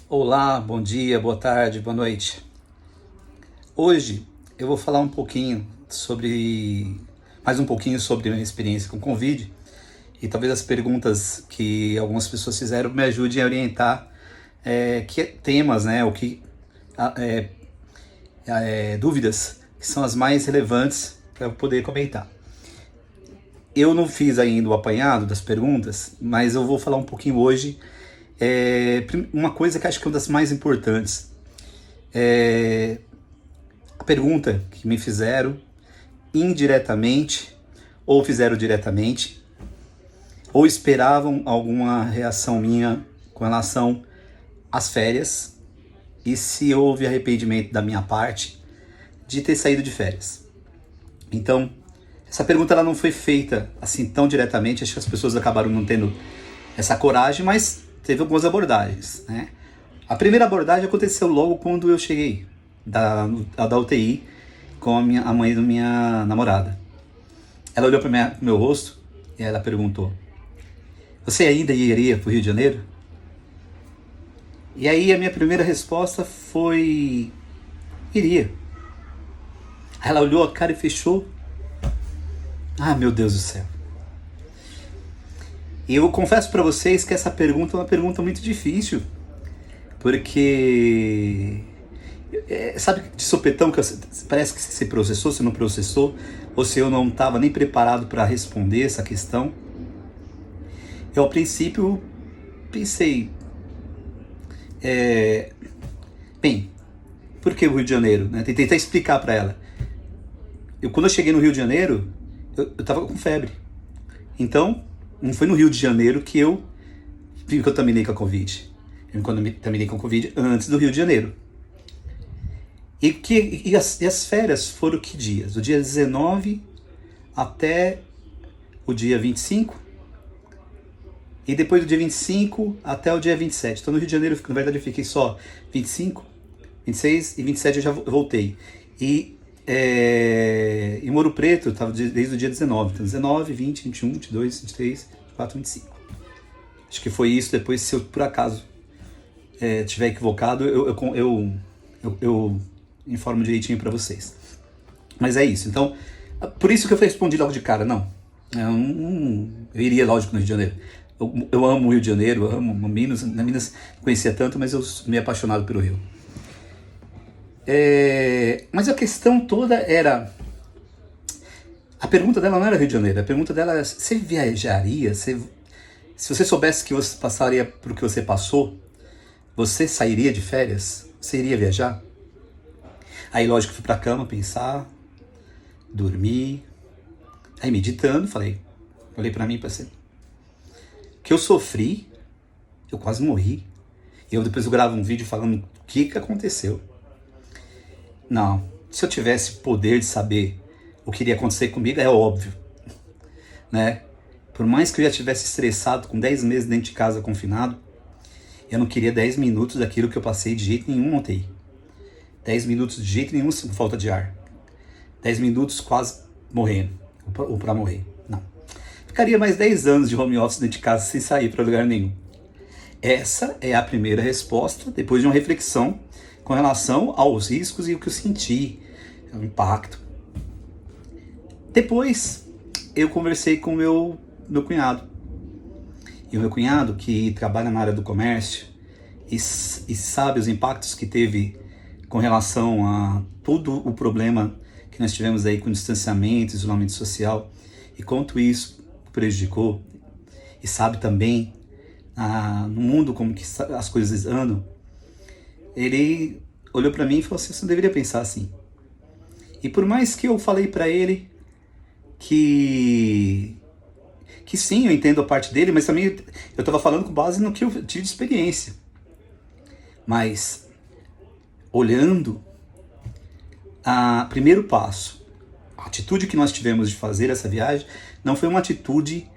Olá, bom dia, boa tarde, boa noite. Hoje eu vou falar mais um pouquinho sobre a minha experiência com Covid e talvez as perguntas que algumas pessoas fizeram me ajudem a orientar temas, né, dúvidas que são as mais relevantes para eu poder comentar. Eu não fiz ainda o apanhado das perguntas, mas eu vou falar um pouquinho hoje. Uma coisa que acho que é uma das mais importantes. A pergunta que me fizeram indiretamente, ou fizeram diretamente, ou esperavam alguma reação minha com relação às férias, e se houve arrependimento da minha parte de ter saído de férias. Então, essa pergunta ela não foi feita assim tão diretamente, acho que as pessoas acabaram não tendo essa coragem, mas teve algumas abordagens, né? A primeira abordagem aconteceu logo quando eu cheguei da UTI com a mãe da minha namorada. Ela olhou para o meu rosto e ela perguntou: "Você ainda iria para o Rio de Janeiro?" E aí a minha primeira resposta foi: iria. Ela olhou a cara e fechou. Ah, meu Deus do céu. E eu confesso para vocês que essa pergunta é uma pergunta muito difícil, porque sabe de sopetão que parece que você processou, você não processou, ou se eu não estava nem preparado para responder essa questão. Eu, ao princípio, pensei, bem, por que o Rio de Janeiro? Né? Tentei explicar para ela. Quando eu cheguei no Rio de Janeiro, eu estava com febre. Então, não foi no Rio de Janeiro que eu contaminei com a Covid. Eu me contaminei com a Covid antes do Rio de Janeiro. E as férias foram que dias? Do dia 19 até o dia 25. E depois do dia 25 até o dia 27. Então no Rio de Janeiro, na verdade, eu fiquei só 25, 26 e 27 eu já voltei. E em Ouro Preto, eu estava desde o dia 19. Então 19, 20, 21, 22, 23, 24, 25. Acho que foi isso. Depois, se eu por acaso tiver equivocado, eu informo direitinho para vocês. Mas é isso. Então, por isso que eu respondi logo de cara, não. Eu iria, lógico, no Rio de Janeiro. Eu amo o Rio de Janeiro, eu amo Minas. Na Minas não conhecia tanto, mas eu sou meio apaixonado pelo Rio. Mas a questão toda era... A pergunta dela não era Rio de Janeiro. A pergunta dela era: você viajaria? Se você soubesse que você passaria por o que você passou, você sairia de férias? Você iria viajar? Aí, lógico, fui pra cama pensar, dormi. Aí, meditando, olhei pra mim e pensei: que eu sofri, eu quase morri. E depois eu gravo um vídeo falando o que aconteceu. Não, se eu tivesse poder de saber o que iria acontecer comigo, é óbvio, né? Por mais que eu já estivesse estressado, com 10 meses dentro de casa confinado, eu não queria 10 minutos daquilo que eu passei de jeito nenhum na UTI. 10 minutos de jeito nenhum com falta de ar. 10 minutos quase morrendo, ou pra morrer. Não. Ficaria mais 10 anos de home office dentro de casa sem sair para lugar nenhum. Essa é a primeira resposta, depois de uma reflexão com relação aos riscos e o que eu senti, o impacto. Depois, eu conversei com meu cunhado. E o meu cunhado, que trabalha na área do comércio e sabe os impactos que teve com relação a todo o problema que nós tivemos aí com distanciamento, isolamento social, e quanto isso prejudicou, e sabe também no mundo como que as coisas andam, ele olhou para mim e falou assim: você não deveria pensar assim. E por mais que eu falei para ele que sim, eu entendo a parte dele, mas também eu estava falando com base no que eu tive de experiência. Mas, olhando o primeiro passo, a atitude que nós tivemos de fazer essa viagem, não foi uma atitude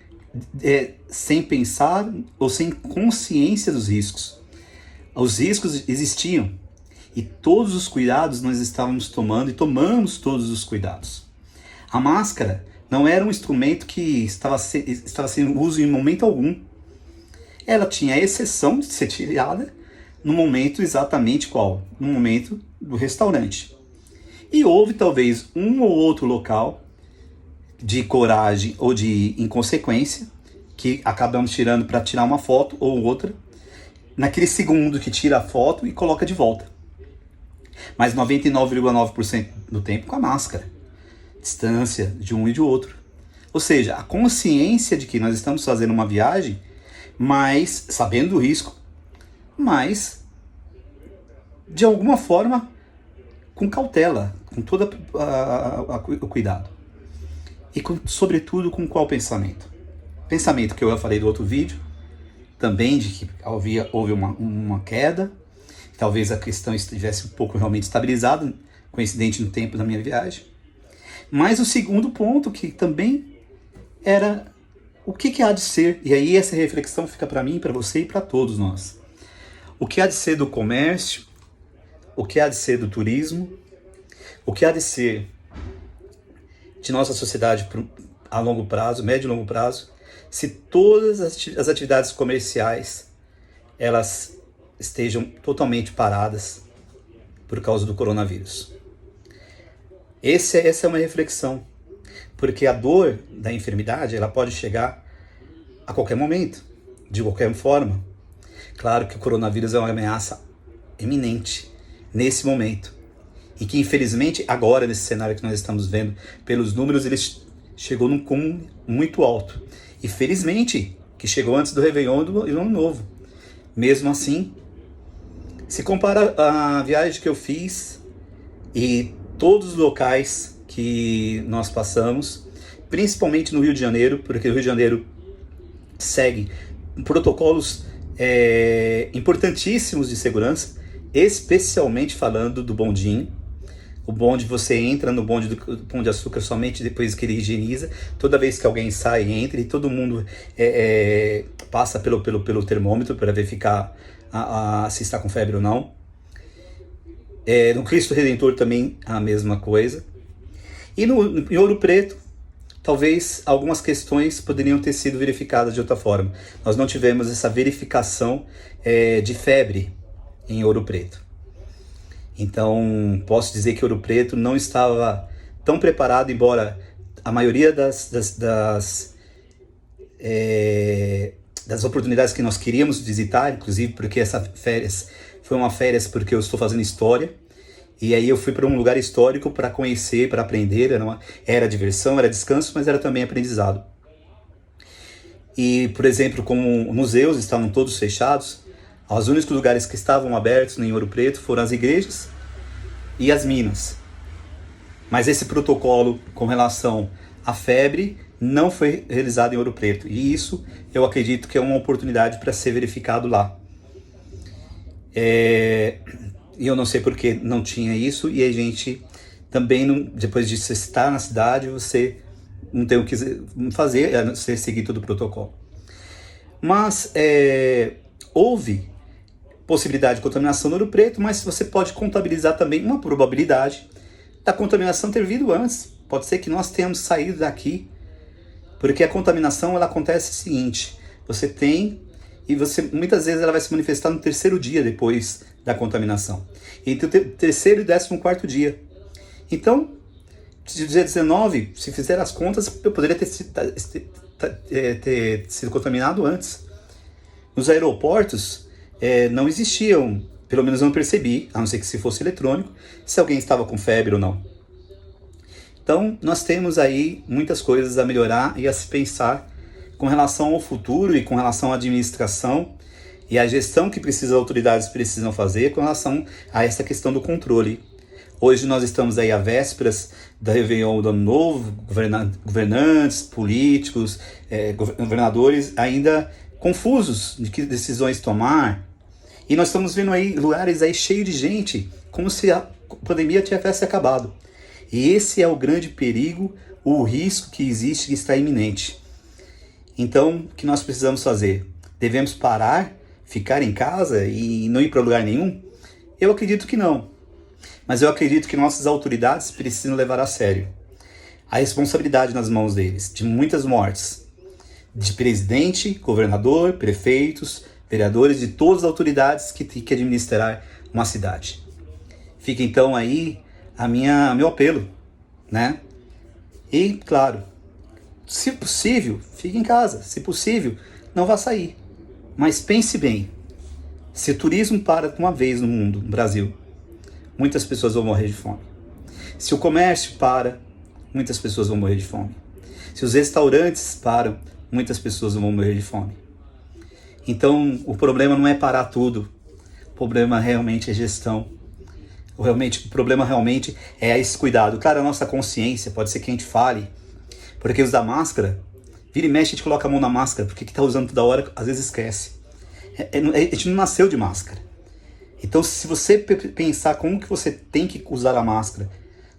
sem pensar ou sem consciência dos riscos. Os riscos existiam e todos os cuidados nós estávamos tomando e tomamos todos os cuidados. A máscara não era um instrumento que estava sendo uso em momento algum. Ela tinha a exceção de ser tirada no momento exatamente qual? No momento do restaurante. E houve talvez um ou outro local de coragem ou de inconsequência que acabamos tirando para tirar uma foto ou outra, naquele segundo que tira a foto e coloca de volta. Mas 99,9% do tempo com a máscara. Distância de um e de outro. Ou seja, a consciência de que nós estamos fazendo uma viagem, mas sabendo do risco, mas de alguma forma com cautela, com todo o cuidado. E sobretudo com qual pensamento? Pensamento que eu já falei do outro vídeo, também de que houve uma queda, talvez a questão estivesse um pouco realmente estabilizada, coincidente no tempo da minha viagem. Mas o segundo ponto, que também era o que há de ser, e aí essa reflexão fica para mim, para você e para todos nós. O que há de ser do comércio, o que há de ser do turismo, o que há de ser de nossa sociedade a longo prazo, médio e longo prazo, se todas as atividades comerciais elas estejam totalmente paradas por causa do coronavírus. Essa é uma reflexão, porque a dor da enfermidade ela pode chegar a qualquer momento, de qualquer forma. Claro que o coronavírus é uma ameaça iminente nesse momento, e que infelizmente agora nesse cenário que nós estamos vendo, pelos números, ele chegou num cúmulo muito alto. E felizmente que chegou antes do Réveillon e do Ano Novo. Mesmo assim, se compara a viagem que eu fiz e todos os locais que nós passamos, principalmente no Rio de Janeiro, porque o Rio de Janeiro segue protocolos importantíssimos de segurança, especialmente falando do bondinho. O bonde, você entra no bonde do Pão de Açúcar somente depois que ele higieniza. Toda vez que alguém sai, entra e todo mundo passa pelo termômetro para verificar se está com febre ou não. No Cristo Redentor também a mesma coisa. E em Ouro Preto, talvez algumas questões poderiam ter sido verificadas de outra forma. Nós não tivemos essa verificação de febre em Ouro Preto. Então, posso dizer que Ouro Preto não estava tão preparado, embora a maioria das oportunidades que nós queríamos visitar, inclusive porque essa férias foi uma férias porque eu estou fazendo história, e aí eu fui para um lugar histórico para conhecer, para aprender, era diversão, era descanso, mas era também aprendizado. E, por exemplo, como museus estavam todos fechados, os únicos lugares que estavam abertos em Ouro Preto foram as igrejas e as minas. Mas esse protocolo com relação à febre não foi realizado em Ouro Preto. E isso eu acredito que é uma oportunidade para ser verificado lá. E eu não sei porque não tinha isso, e a gente também, não, depois de você estar na cidade, você não tem o que fazer, a não ser seguir todo o protocolo. Mas houve possibilidade de contaminação no Ouro Preto, mas você pode contabilizar também uma probabilidade da contaminação ter vindo antes. Pode ser que nós tenhamos saído daqui, porque a contaminação ela acontece o seguinte: você tem, e você muitas vezes ela vai se manifestar no terceiro dia depois da contaminação, entre o terceiro e 14º dia. Então, de dia 19, se fizer as contas, eu poderia ter sido contaminado antes. Nos aeroportos não existiam, pelo menos eu não percebi, a não ser que se fosse eletrônico, se alguém estava com febre ou não. Então, nós temos aí muitas coisas a melhorar e a se pensar com relação ao futuro e com relação à administração e à gestão que as autoridades precisam fazer com relação a essa questão do controle. Hoje nós estamos aí à vésperas da Réveillon do Ano Novo, governantes, políticos, governadores ainda confusos de que decisões tomar. E nós estamos vendo aí lugares aí cheios de gente, como se a pandemia tivesse acabado. E esse é o grande perigo, o risco que existe, que está iminente. Então, o que nós precisamos fazer? Devemos parar, ficar em casa e não ir para lugar nenhum? Eu acredito que não. Mas eu acredito que nossas autoridades precisam levar a sério a responsabilidade nas mãos deles, de muitas mortes, de presidente, governador, prefeitos, vereadores, de todas as autoridades que têm que administrar uma cidade. Fica então aí meu apelo, né? E, claro, se possível, fique em casa. Se possível, não vá sair. Mas pense bem, se o turismo para uma vez no mundo, no Brasil, muitas pessoas vão morrer de fome. Se o comércio para, muitas pessoas vão morrer de fome. Se os restaurantes param, muitas pessoas vão morrer de fome. Então, o problema não é parar tudo. O problema realmente é gestão. O problema realmente é esse cuidado. Claro, a nossa consciência, pode ser que a gente fale, porque usar máscara, vira e mexe, a gente coloca a mão na máscara, porque que tá usando toda hora, às vezes esquece. A gente não nasceu de máscara. Então, se você pensar como que você tem que usar a máscara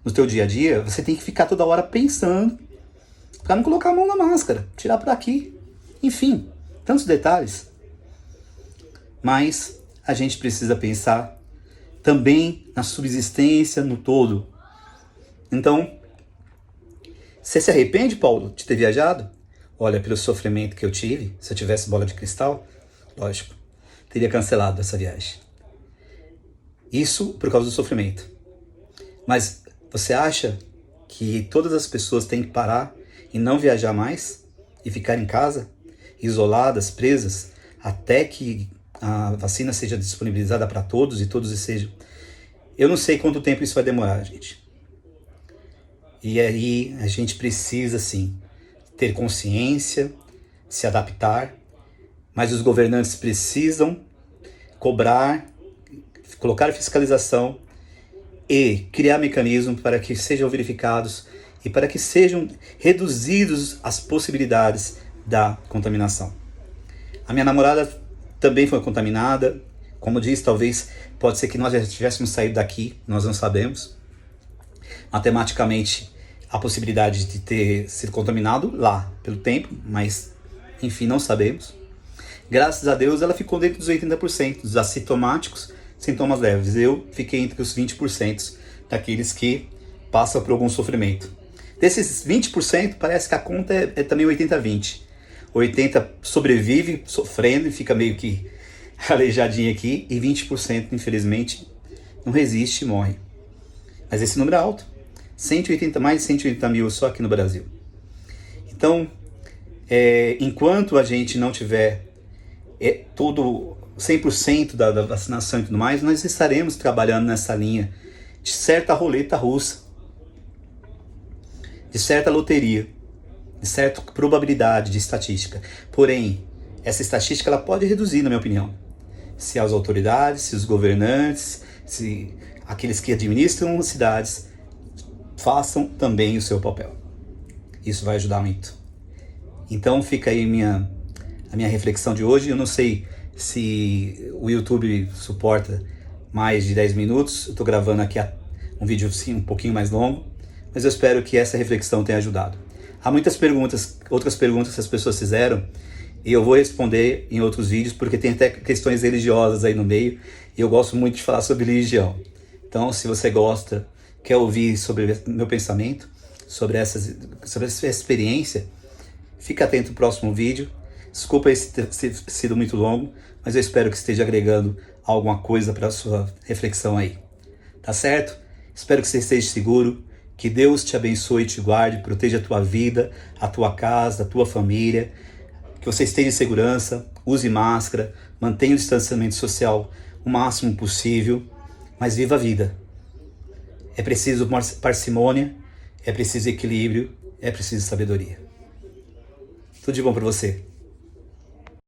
no teu dia a dia, você tem que ficar toda hora pensando para não colocar a mão na máscara, tirar por aqui. Enfim, tantos detalhes. Mas a gente precisa pensar também na subsistência, no todo. Então, você se arrepende, Paulo, de ter viajado? Olha, pelo sofrimento que eu tive, se eu tivesse bola de cristal, lógico, teria cancelado essa viagem. Isso por causa do sofrimento. Mas você acha que todas as pessoas têm que parar e não viajar mais? E ficar em casa, isoladas, presas, até que a vacina seja disponibilizada para todos e todos sejam... Eu não sei quanto tempo isso vai demorar, gente. E aí a gente precisa, sim, ter consciência, se adaptar, mas os governantes precisam cobrar, colocar fiscalização e criar mecanismos para que sejam verificados e para que sejam reduzidos as possibilidades da contaminação. A minha namorada também foi contaminada. Como eu disse, talvez pode ser que nós já tivéssemos saído daqui, nós não sabemos. Matematicamente, a possibilidade de ter sido contaminado lá pelo tempo, mas enfim, não sabemos. Graças a Deus, ela ficou dentro dos 80% dos assintomáticos, sintomas leves. Eu fiquei entre os 20% daqueles que passam por algum sofrimento. Desses 20%, parece que a conta é também 80-20. 80% sobrevive sofrendo e fica meio que aleijadinho aqui, e 20%, infelizmente, não resiste e morre. Mas esse número é alto. Mais de 180 mil só aqui no Brasil. Então, enquanto a gente não tiver todo 100% da vacinação e tudo mais, nós estaremos trabalhando nessa linha de certa roleta russa, de certa loteria, de certa probabilidade de estatística. Porém, essa estatística ela pode reduzir, na minha opinião, se as autoridades, se os governantes, se aqueles que administram as cidades façam também o seu papel. Isso vai ajudar muito. Então fica aí a minha reflexão de hoje. Eu não sei se o YouTube suporta mais de 10 minutos. Eu estou gravando aqui um vídeo assim, um pouquinho mais longo, mas eu espero que essa reflexão tenha ajudado. Há muitas perguntas, outras perguntas que as pessoas fizeram, e eu vou responder em outros vídeos, porque tem até questões religiosas aí no meio, e eu gosto muito de falar sobre religião. Então, se você gosta, quer ouvir sobre meu pensamento, sobre essa experiência, fica atento no próximo vídeo. Desculpa esse ter sido muito longo, mas eu espero que esteja agregando alguma coisa para a sua reflexão aí. Tá certo? Espero que você esteja seguro, que Deus te abençoe e te guarde, proteja a tua vida, a tua casa, a tua família, que você esteja em segurança, use máscara, mantenha o distanciamento social o máximo possível, mas viva a vida. É preciso parcimônia, é preciso equilíbrio, é preciso sabedoria. Tudo de bom para você.